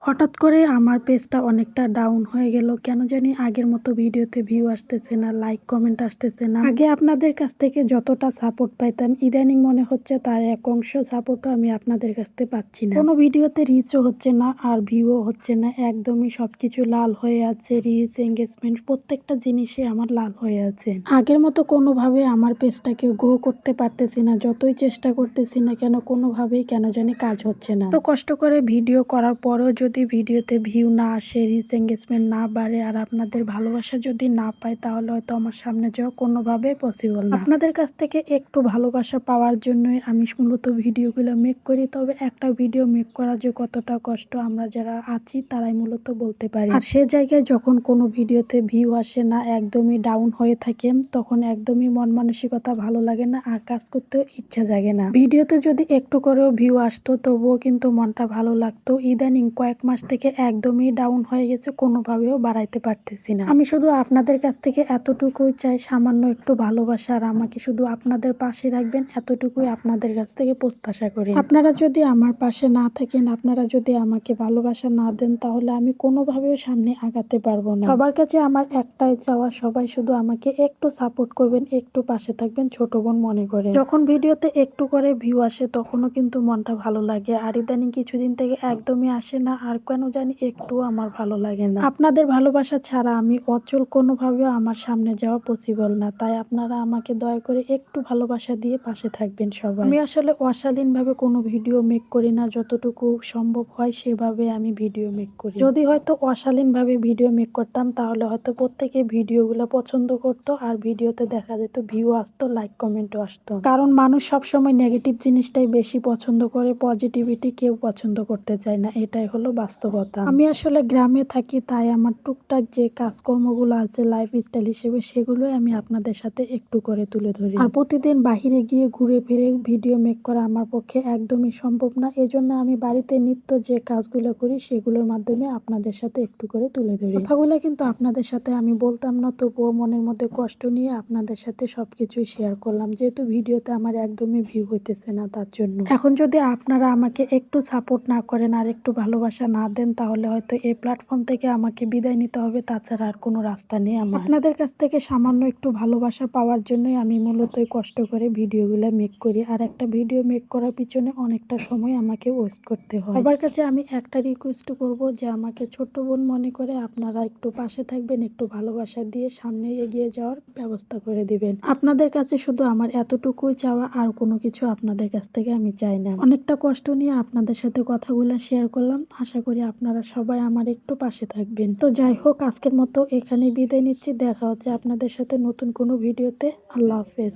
হঠাৎ করে আমার পেজটা অনেকটা ডাউন হয়ে গেল। কেন জানি আগের মতো ভিডিওতে ভিউ আসতেছে না, লাইক কমেন্ট আসতেছে না। আগে আপনাদের কাছ থেকে যতটা সাপোর্ট পাইতাম, ইদানিং মনে হচ্ছে তার এক অংশ সাপোর্টও আমি আপনাদের কাছ থেকে পাচ্ছি না। কোনো ভিডিওতে রিচও হচ্ছে না আর ভিউও হচ্ছে না, একদমই সবকিছু লাল হয়ে আছে। রিচ, এঙ্গেজমেন্ট প্রত্যেকটা জিনিসই আমার লাল হয়ে আছে। আগের মতো কোনোভাবে আমার পেজটাকে গ্রো করতে পারতেছি না, যতই চেষ্টা করতেছি না কেন কোনোভাবেই কেন জানি কাজ হচ্ছে না। তো কষ্ট করে ভিডিও করার পরেও যদি ভিডিওতে ভিউ না আসে, রিচ এঙ্গেজমেন্ট না বাড়ে আর আপনাদের ভালোবাসা যদি না পাই, তাহলে হয়তো আমার সামনে যাওয়া কোনোভাবেই পসিবল না। আপনাদের কাছ থেকে একটু ভালোবাসা পাওয়ার জন্যই আমি মূলত ভিডিওগুলো মেক করি। তবে একটা ভিডিও মেক করা যে কতটা কষ্ট আমরা যারা আছি তারাই মূলত বলতে পারি। আর সে জায়গায় যখন কোনো ভিডিওতে ভিউ আসে না, একদমই ডাউন হয়ে থাকে, তখন একদমই মন মানসিকতা ভালো লাগে না আর কাজ করতেও ইচ্ছা জাগে না। ভিডিওতে যদি একটু করেও ভিউ আসতো তবুও কিন্তু মনটা ভালো লাগতো। ইদানিং কয়েক মাস থেকে একদমই ডাউন হয়ে গেছে, কোনোভাবেও বাড়াইতে পারতেছি না। আমি শুধু আপনাদের কাছ থেকে এতটুকুই চাই, সামান্য একটু ভালোবাসা আর আমাকে শুধু আপনাদের পাশে রাখবেন, এতটুকুই আপনাদের কাছ থেকে প্রত্যাশা করি। আপনারা যদি আমার পাশে না থাকেন, আপনারা যদি আমাকে ভালোবাসা না দেন, তাহলে আমি কোনোভাবেও সামনে আগাতে পারবো না। সবার কাছে আমার একটাই চাওয়া, সবাই শুধু আমাকে একটু সাপোর্ট করবেন, একটু পাশে থাকবেন, ছোট বোন মনে করে। যখন ভিডিওতে একটু করে ভিউ আসে তখনও কিন্তু মনটা ভালো লাগে, আর ইদানিং কিছুদিন থেকে একদমই আসে না, আর কেন জানি একটু আমার ভালো লাগে না। আপনাদের ভালোবাসা ছাড়া আমি অচল, কোনোভাবেও আমার সামনে যাওয়া পসিবল না। তাই আপনারা আমাকে দয়া করে একটু ভালোবাসা দিয়ে পাশে থাকবেন সবাই। আমি আসলে অশালীন ভাবে কোনো ভিডিও মেক করি না, যতটুকু সম্ভব হয় সেভাবে আমি ভিডিও মেক করি। যদি হয়তো অশালীন ভাবে ভিডিও মেক করতাম, তাহলে হয়তো প্রত্যেকে ভিডিওগুলো পছন্দ করতো আর ভিডিওতে দেখা যেত ভিউ আসতো, লাইক কমেন্টও আসতো। কারণ মানুষ সবসময় নেগেটিভ জিনিসটাই বেশি পছন্দ করে, পজিটিভিটি কেউ পছন্দ করতে চায় না, এটাই হলো বাস্তবতা। আমি আসলে গ্রামে থাকি, তাই আমার টুকটাক যে কাজকর্মগুলো আছে লাইফ স্টাইল হিসেবে, সেগুলোই আমি আপনাদের সাথে একটু করে তুলে ধরি। আর প্রতিদিন বাহিরে গিয়ে ঘুরে ফিরে ভিডিও মেক করা আমার পক্ষে একদমই সম্ভব না, এজন্য আমি বাড়িতে নিত্য যে কাজগুলো করি সেগুলোর মাধ্যমে আপনাদের সাথে একটু করে তুলে ধরি। কথাগুলো কিন্তু আপনাদের সাথে আমি বলতাম না, তবুও মনের মধ্যে কষ্ট নিয়ে আপনাদের সাথে সবকিছুই শেয়ার করলাম, যেহেতু ভিডিওতে আমার একদমই ভিউ হইতেছে না তার জন্য। এখন যদি আপনারা আমাকে একটু সাপোর্ট না করেন আর একটু ভালোবাসা না দেন, তাহলে হয়তো এই প্ল্যাটফর্ম থেকে আমাকে বিদায় নিতে হবে, তাছাড়া আর কোনো রাস্তা নেই আমার। আপনাদের কাছ থেকে সামান্য একটু ভালোবাসা পাওয়ার জন্যই আমি মূলত কষ্ট করে ভিডিওগুলো মেক করি, আর একটা ভিডিও মেক করার পিছনে অনেকটা সময় আমাকে ওয়েস্ট করতে হয়। সবার কাছে আমি একটা রিকোয়েস্ট করব যে আমাকে ছোট্ট বোন মনে করে আপনারা একটু পাশে থাকবেন, একটু ভালোবাসা দিয়ে সামনে এগিয়ে যাওয়ার ব্যবস্থা করে দিবেন। আপনাদের কাছে শুধু আমার এতটুকুই চাওয়া, আর কোনো কিছু আপনাদের কাছ থেকে আমি চাই না। অনেকটা কষ্ট নিয়ে আপনাদের সাথে কথাগুলো শেয়ার করলাম, আশা করি আপনারা সবাই আমার একটু পাশে থাকবেন। তো যাই হোক, আজকের মতো এখানে বিদায় নিচ্ছি, দেখা হচ্ছে আপনাদের সাথে নতুন কোনো ভিডিওতে। আল্লাহ হাফেজ।